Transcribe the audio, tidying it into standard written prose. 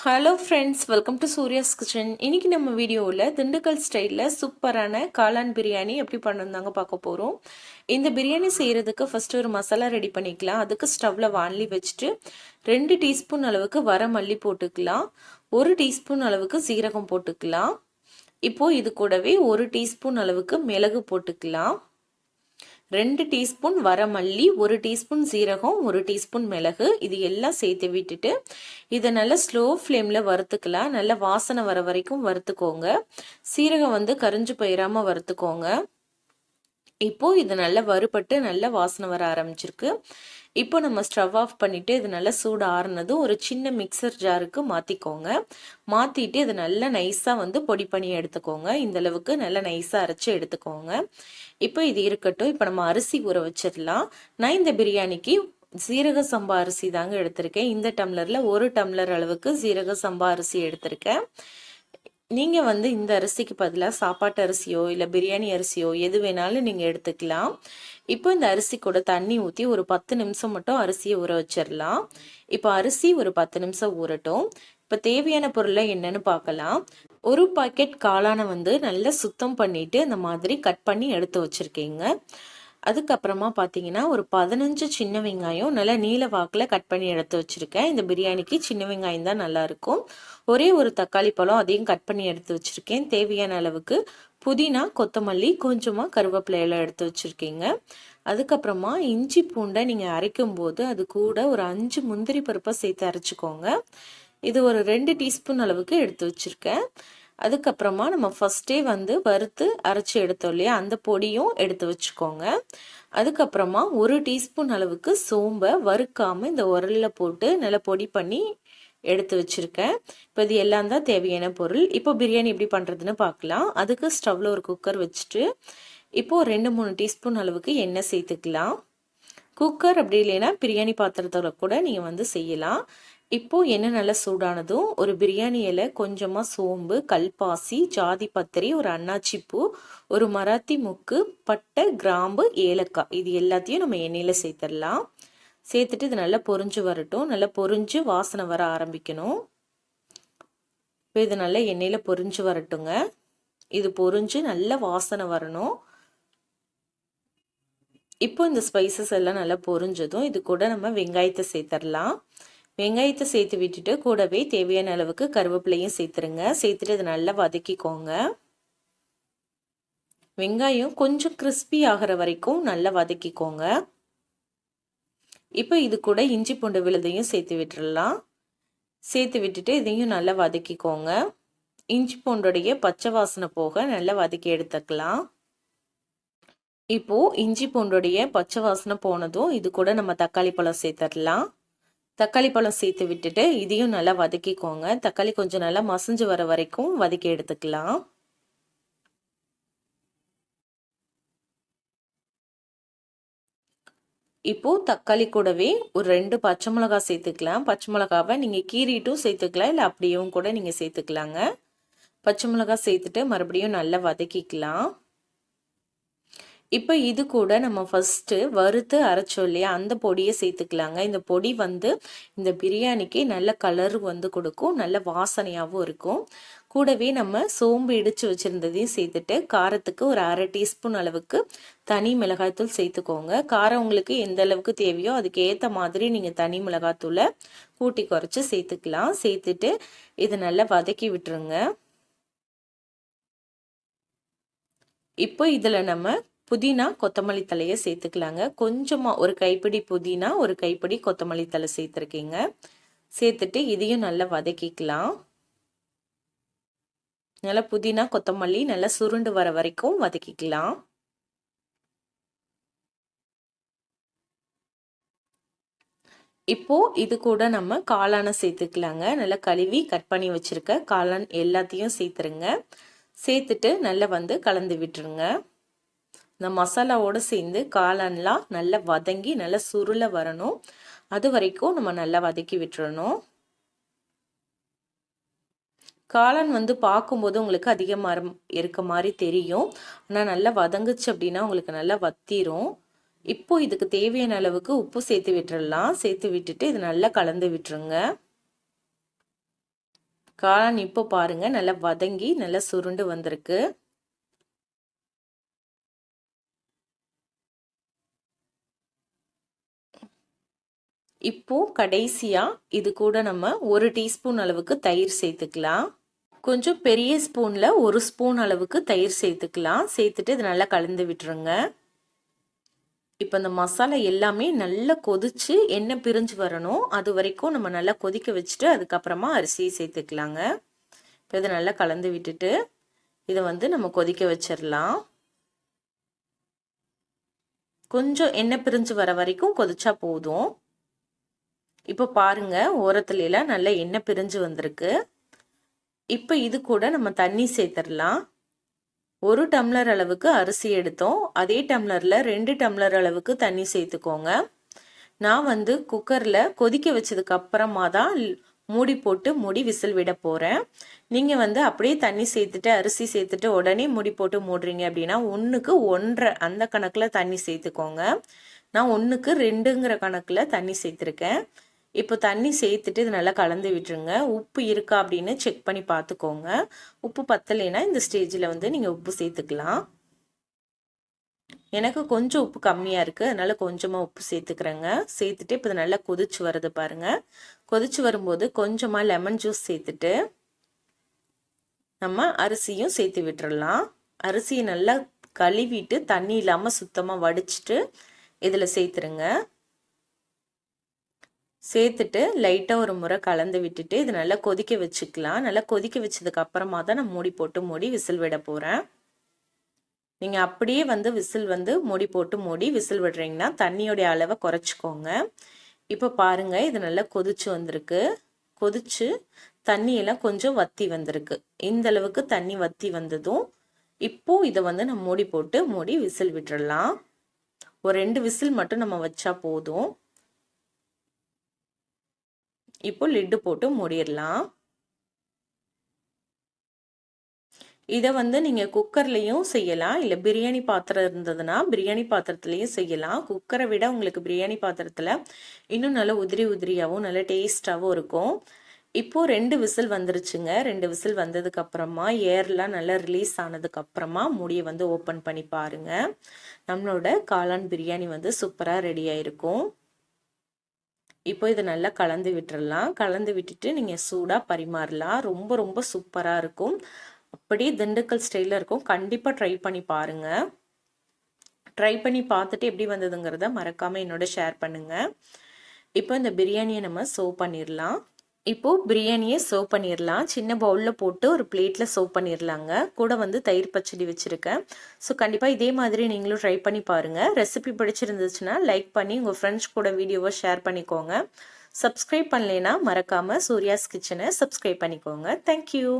Hello friends, welcome to Surya's kitchen. இன்னைக்கு நம்ம வீடியோவில் திண்டுக்கல் ஸ்டைலில் சூப்பரான காளான் பிரியாணி எப்படி பண்ணுந்தாங்க பார்க்க போகிறோம். இந்த பிரியாணி செய்கிறதுக்கு ஃபஸ்ட்டு ஒரு மசாலா ரெடி பண்ணிக்கலாம். அதுக்கு ஸ்டவ்வில் வானலி வச்சுட்டு 2 டீஸ்பூன் அளவுக்கு வர மல்லி போட்டுக்கலாம். 1 டீஸ்பூன் அளவுக்கு சீரகம் போட்டுக்கலாம். இப்போது இது கூடவே 1 டீஸ்பூன் அளவுக்கு மிளகு போட்டுக்கலாம். 2 டீஸ்பூன் வரமல்லி, 1 டீஸ்பூன் சீரகம், 1 டீஸ்பூன் மிளகு, இது எல்லாம் சேர்த்து விட்டுட்டு இதை நல்லா ஸ்லோ ஃப்ளேமில் வறுத்துக்கலாம். நல்லா வாசனை வர வரைக்கும் வறுத்துக்கோங்க. சீரகம் வந்து கரிஞ்சு போயிடாமல் வறுத்துக்கோங்க. இப்போ இது நல்லா வறுபட்டு நல்லா வாசனை வர ஆரம்பிச்சிருக்கு. இப்போ நம்ம ஸ்டவ் ஆஃப் பண்ணிட்டு இது நல்லா சூடு ஆறுனதும் ஒரு சின்ன மிக்சர் ஜாருக்கு மாற்றிக்கோங்க. மாற்றிட்டு இது நல்லா நைஸாக வந்து பொடி பண்ணி எடுத்துக்கோங்க. இந்த அளவுக்கு நல்லா நைஸாக அரைச்சி எடுத்துக்கோங்க. இப்போ இது இருக்கட்டும். இப்போ நம்ம அரிசி ஊற வச்சிடலாம். நான் இந்த பிரியாணிக்கு சீரக சம்பா அரிசி தாங்க எடுத்திருக்கேன். இந்த டம்ளரில் 1 டம்ளர் அளவுக்கு சீரக சம்பா அரிசி எடுத்திருக்கேன். நீங்கள் வந்து இந்த அரிசிக்கு பதிலாக சாப்பாட்டு அரிசியோ இல்லை பிரியாணி அரிசியோ எது வேணாலும் நீங்கள் எடுத்துக்கலாம். இப்போ இந்த அரிசி கூட தண்ணி ஊற்றி ஒரு 10 நிமிஷம் மட்டும் அரிசியை ஊற வச்சிடலாம். இப்போ அரிசி ஒரு 10 நிமிஷம் ஊறட்டும். இப்போ தேவையான பொருளை என்னன்னு பார்க்கலாம். ஒரு பாக்கெட் காளானை வந்து நல்லா சுத்தம் பண்ணிட்டு இந்த மாதிரி கட் பண்ணி எடுத்து வச்சிருக்கீங்க. அதுக்கப்புறமா பார்த்தீங்கன்னா ஒரு 15 சின்ன வெங்காயம் நல்லா நீல வாக்கில் கட் பண்ணி எடுத்து வச்சுருக்கேன். இந்த பிரியாணிக்கு சின்ன வெங்காயம் தான் நல்லாயிருக்கும். ஒரே ஒரு தக்காளி பழம் அதையும் கட் பண்ணி எடுத்து வச்சுருக்கேன். தேவையான அளவுக்கு புதினா, கொத்தமல்லி, கொஞ்சமாக கருவேப்பிலையெல்லாம் எடுத்து வச்சுருக்கீங்க. அதுக்கப்புறமா இஞ்சி பூண்டை நீங்கள் அரைக்கும் போது அது கூட ஒரு 5 முந்திரி பருப்பை சேர்த்து அரைச்சிக்கோங்க. இது ஒரு 2 டீஸ்பூன் அளவுக்கு எடுத்து வச்சுருக்கேன். அதுக்கப்புறமா நம்ம ஃபஸ்ட்டே வந்து வறுத்து அரைச்சி எடுத்தோம் இல்லையா, அந்த பொடியும் எடுத்து வச்சுக்கோங்க. அதுக்கப்புறமா 1 டீஸ்பூன் அளவுக்கு சோம்பை வறுக்காமல் இந்த உரலில் போட்டு நல்லா பொடி பண்ணி எடுத்து வச்சுருக்கேன். இப்போ இது எல்லாம் தான் தேவையான பொருள். இப்போ பிரியாணி எப்படி பண்ணுறதுன்னு பார்க்கலாம். அதுக்கு ஸ்டவ்வில் ஒரு குக்கர் வச்சுட்டு இப்போது 2-3 டீஸ்பூன் அளவுக்கு எண்ணெய் சேர்த்துக்கலாம். குக்கர் அப்படி இல்லைன்னா பிரியாணி பாத்திரத்தில் கூட நீங்கள் வந்து செய்யலாம். இப்போது எண்ணெய் நல்லா சூடானதும் ஒரு பிரியாணி இலை, கொஞ்சமாக சோம்பு, கல்பாசி, ஜாதி பத்திரி, ஒரு அன்னாச்சி பூ, ஒரு மராத்தி முக்கு, பட்டை, கிராம்பு, ஏலக்காய், இது எல்லாத்தையும் நம்ம எண்ணெயில் சேர்த்துடலாம். சேர்த்துட்டு இது நல்லா பொரிஞ்சு வரட்டும். நல்லா பொரிஞ்சு வாசனை வர ஆரம்பிக்கணும். இப்போ இது நல்லா எண்ணெயில் பொரிஞ்சு வரட்டுங்க. இது பொரிஞ்சு நல்ல வாசனை வரணும். இப்போ இந்த ஸ்பைசஸ் எல்லாம் நல்லா பொரிஞ்சதும் இது கூட நம்ம வெங்காயத்தை சேர்த்துடலாம். வெங்காயத்தை சேர்த்து விட்டுட்டு கூடவே தேவையான அளவுக்கு கருவேப்பிலையும் சேர்த்துருங்க. சேர்த்துட்டு இதை நல்லா வதக்கிக்கோங்க. வெங்காயம் கொஞ்சம் கிறிஸ்பி ஆகிற வரைக்கும் நல்லா வதக்கிக்கோங்க. இப்போ இது கூட இஞ்சி பூண்டு விழுதையும் சேர்த்து விட்டுடலாம். சேர்த்து விட்டுட்டு இதையும் நல்லா வதக்கிக்கோங்க. இஞ்சி பூண்டுடைய பச்சை வாசனை போக நல்லா வதக்கி எடுத்துக்கலாம். இப்போ இஞ்சி பூண்டுடைய பச்சை வாசனை போனதும் இது கூட நம்ம தக்காளி பழம் சேர்த்துடலாம். தக்காளி பழம் சேர்த்து விட்டுட்டு இதையும் நல்லா வதக்கிக்கோங்க. தக்காளி கொஞ்சம் நல்லா மசிஞ்சு வர வரைக்கும் வதக்கி எடுத்துக்கலாம். இப்போ தக்காளி கூடவே ஒரு 2 பச்சை மிளகாய் சேர்த்துக்கலாம். பச்சை மிளகாவை நீங்கள் கீறிட்டும் சேர்த்துக்கலாம், இல்லை அப்படியும் கூட நீங்கள் சேர்த்துக்கலாங்க. பச்சை மிளகாய் சேர்த்துட்டு மறுபடியும் நல்லா வதக்கிக்கலாம். இப்போ இது கூட நம்ம ஃபஸ்ட்டு வறுத்து அரைச்சோம் இல்லையா, அந்த பொடியை சேர்த்துக்கலாங்க. இந்த பொடி வந்து இந்த பிரியாணிக்கு நல்ல கலர் வந்து கொடுக்கும், நல்ல வாசனையாகவும் இருக்கும். கூடவே நம்ம சோம்பு இடித்து வச்சுருந்ததையும் சேர்த்துட்டு காரத்துக்கு ஒரு 1/2 டீஸ்பூன் அளவுக்கு தனி மிளகாய்த்தூள் சேர்த்துக்கோங்க. காரம் உங்களுக்கு எந்த அளவுக்கு தேவையோ அதுக்கு ஏற்ற மாதிரி நீங்கள் தனி மிளகாய்த்தூளை கூட்டி குறைச்சி சேர்த்துக்கலாம். சேர்த்துட்டு இதை நல்லா வதக்கி விட்டுருங்க. இப்போ இதில் நம்ம புதினா, கொத்தமல்லி தலையை சேர்த்துக்கலாங்க. கொஞ்சமாக ஒரு கைப்பிடி புதினா, ஒரு கைப்பிடி கொத்தமல்லி தலை சேர்த்துருக்கீங்க. சேர்த்துட்டு இதையும் நல்லா வதக்கிக்கலாம். நல்லா புதினா, கொத்தமல்லி நல்லா சுருண்டு வர வரைக்கும் வதக்கிக்கலாம். இப்போ இது கூட நம்ம காளானை சேர்த்துக்கலாங்க. நல்லா கழுவி கட் பண்ணி வச்சிருக்க காளான் எல்லாத்தையும் சேர்த்துருங்க. சேர்த்துட்டு நல்லா வந்து கலந்து விட்டுருங்க. இந்த மசாலாவோடு சேர்ந்து காளான்லாம் நல்லா வதங்கி நல்லா சுருள வரணும். அது வரைக்கும் நம்ம நல்லா வதக்கி விட்டுறணும். காளான் வந்து பார்க்கும்போது உங்களுக்கு அதிகமாக இருக்க மாதிரி தெரியும், ஆனால் நல்லா வதங்குச்சு அப்படின்னா உங்களுக்கு நல்லா வத்திரும். இப்போ இதுக்கு தேவையான அளவுக்கு உப்பு சேர்த்து விட்டுறலாம். சேர்த்து விட்டுட்டு இது நல்லா கலந்து விட்டுருங்க. காளான் இப்போ பாருங்க நல்லா வதங்கி நல்லா சுருண்டு வந்திருக்கு. இப்போ கடைசியா இது கூட நம்ம 1 டீஸ்பூன் அளவுக்கு தயிர் சேர்த்துக்கலாம். கொஞ்சம் பெரிய ஸ்பூன்ல 1 ஸ்பூன் அளவுக்கு தயிர் சேர்த்துக்கலாம். சேர்த்துட்டு இது நல்லா கலந்து விட்டுருங்க. இப்போ இந்த மசாலா எல்லாமே நல்லா கொதிச்சு எண்ணெய் பிரிஞ்சு வரணும். அது வரைக்கும் நம்ம நல்லா கொதிக்க வச்சுட்டு அதுக்கப்புறமா அரிசியை சேர்த்துக்கலாங்க. இப்போ இதை நல்லா கலந்து விட்டுட்டு இதை நம்ம கொதிக்க வச்சிடலாம். கொஞ்சம் எண்ணெய் பிரிஞ்சு வர வரைக்கும் கொதிச்சா போதும். இப்போ பாருங்க ஓரத்துல எல்லாம் நல்லா எண்ணெய் பிரிஞ்சு வந்திருக்கு. இப்போ இது கூட நம்ம தண்ணி சேர்த்துடலாம். 1 டம்ளர் அளவுக்கு அரிசி எடுத்தோம். அதே டம்ளர்ல 2 டம்ளர் அளவுக்கு தண்ணி சேர்த்துக்கோங்க. நான் குக்கர்ல கொதிக்க வச்சதுக்கு அப்புறமா தான் மூடி போட்டு மூடி விசில் விட போறேன். நீங்க அப்படியே தண்ணி சேர்த்துட்டு அரிசி சேர்த்துட்டு உடனே மூடி போட்டு மூடுறீங்க அப்படின்னா 1க்கு 1.5 அந்த கணக்குல தண்ணி சேர்த்துக்கோங்க. நான் 1க்கு 2ங்கிற கணக்குல தண்ணி சேர்த்திருக்கேன். இப்போ தண்ணி சேர்த்துட்டு இது நல்லா கலந்து விட்டுருங்க. உப்பு இருக்கா அப்படின்னு செக் பண்ணி பார்த்துக்கோங்க. உப்பு பத்தலைன்னா இந்த ஸ்டேஜில் நீங்கள் உப்பு சேர்த்துக்கலாம். எனக்கு கொஞ்சம் உப்பு கம்மியாக இருக்குது, அதனால கொஞ்சமாக உப்பு சேர்த்துக்கிறேங்க. சேர்த்துட்டு இப்போ நல்லா கொதிச்சு வருது பாருங்க. கொதிச்சு வரும்போது கொஞ்சமாக லெமன் ஜூஸ் சேர்த்துட்டு நம்ம அரிசியும் சேர்த்து விட்டுறலாம். அரிசியை நல்லா கழுவிட்டு தண்ணி இல்லாமல் சுத்தமாக வடிச்சிட்டு இதில் சேர்த்துருங்க. சேர்த்துட்டு லைட்டாக ஒரு முறை கலந்து விட்டுட்டு இது நல்லா கொதிக்க வச்சுக்கலாம். நல்லா கொதிக்க வச்சதுக்கு அப்புறமா தான் நான் மூடி போட்டு மூடி விசில் விட போகிறேன். நீங்கள் அப்படியே விசில் மூடி போட்டு மூடி விசில் விடுறீங்கன்னா தண்ணியோடைய அளவை குறைச்சிக்கோங்க. இப்போ பாருங்க இது நல்லா கொதிச்சு வந்திருக்கு. கொதிச்சு தண்ணியெல்லாம் கொஞ்சம் வத்தி வந்திருக்கு. இந்த அளவுக்கு தண்ணி வத்தி வந்ததும் இப்போ இதை நம்ம மூடி போட்டு மூடி விசில் விட்டுறலாம். ஒரு 2 விசில் மட்டும் நம்ம வச்சா போதும். இப்போ லிட்டு போட்டு மூடிடலாம். இதை நீங்கள் குக்கர்லையும் செய்யலாம், இல்லை பிரியாணி பாத்திரம் இருந்ததுன்னா பிரியாணி பாத்திரத்துலையும் செய்யலாம். குக்கரை விட உங்களுக்கு பிரியாணி பாத்திரத்தில் இன்னும் நல்லா உதிரி உதிரியாகவும் நல்லா டேஸ்டாகவும் இருக்கும். இப்போ 2 விசில் வந்துருச்சுங்க. 2 விசில் வந்ததுக்கு அப்புறமா ஏர்லாம் நல்லா ரிலீஸ் ஆனதுக்கு அப்புறமா மூடியை ஓப்பன் பண்ணி பாருங்க. நம்மளோட காளான் பிரியாணி சூப்பராக ரெடி ஆயிருக்கும். இப்போ இதை நல்லா கலந்து விட்டுறலாம். கலந்து விட்டுட்டு நீங்கள் சூடாக பரிமாறலாம். ரொம்ப ரொம்ப சூப்பராக இருக்கும். அப்படியே திண்டுக்கல் ஸ்டைலில் இருக்கும். கண்டிப்பாக ட்ரை பண்ணி பாருங்கள். ட்ரை பண்ணி பார்த்துட்டு எப்படி வந்ததுங்கிறத மறக்காமல் என்னோட ஷேர் பண்ணுங்கள். இப்போ இந்த பிரியாணியை நம்ம சர்வ் பண்ணிடலாம். இப்போது பிரியாணியை சர்வ் பண்ணிடலாம். சின்ன பவுலில் போட்டு ஒரு பிளேட்டில் சர்வ் பண்ணிடலாங்க. கூட தயிர் பச்சடி வச்சுருக்கேன். ஸோ கண்டிப்பாக இதே மாதிரி நீங்களும் ட்ரை பண்ணி பாருங்கள். ரெசிபி பிடிச்சிருந்துச்சுன்னா லைக் பண்ணி உங்கள் ஃப்ரெண்ட்ஸ் கூட வீடியோவை ஷேர் பண்ணிக்கோங்க. சப்ஸ்கிரைப் பண்ணலைன்னா மறக்காமல் சூர்யாஸ் கிச்சனை சப்ஸ்கிரைப் பண்ணிக்கோங்க. தேங்க்யூ.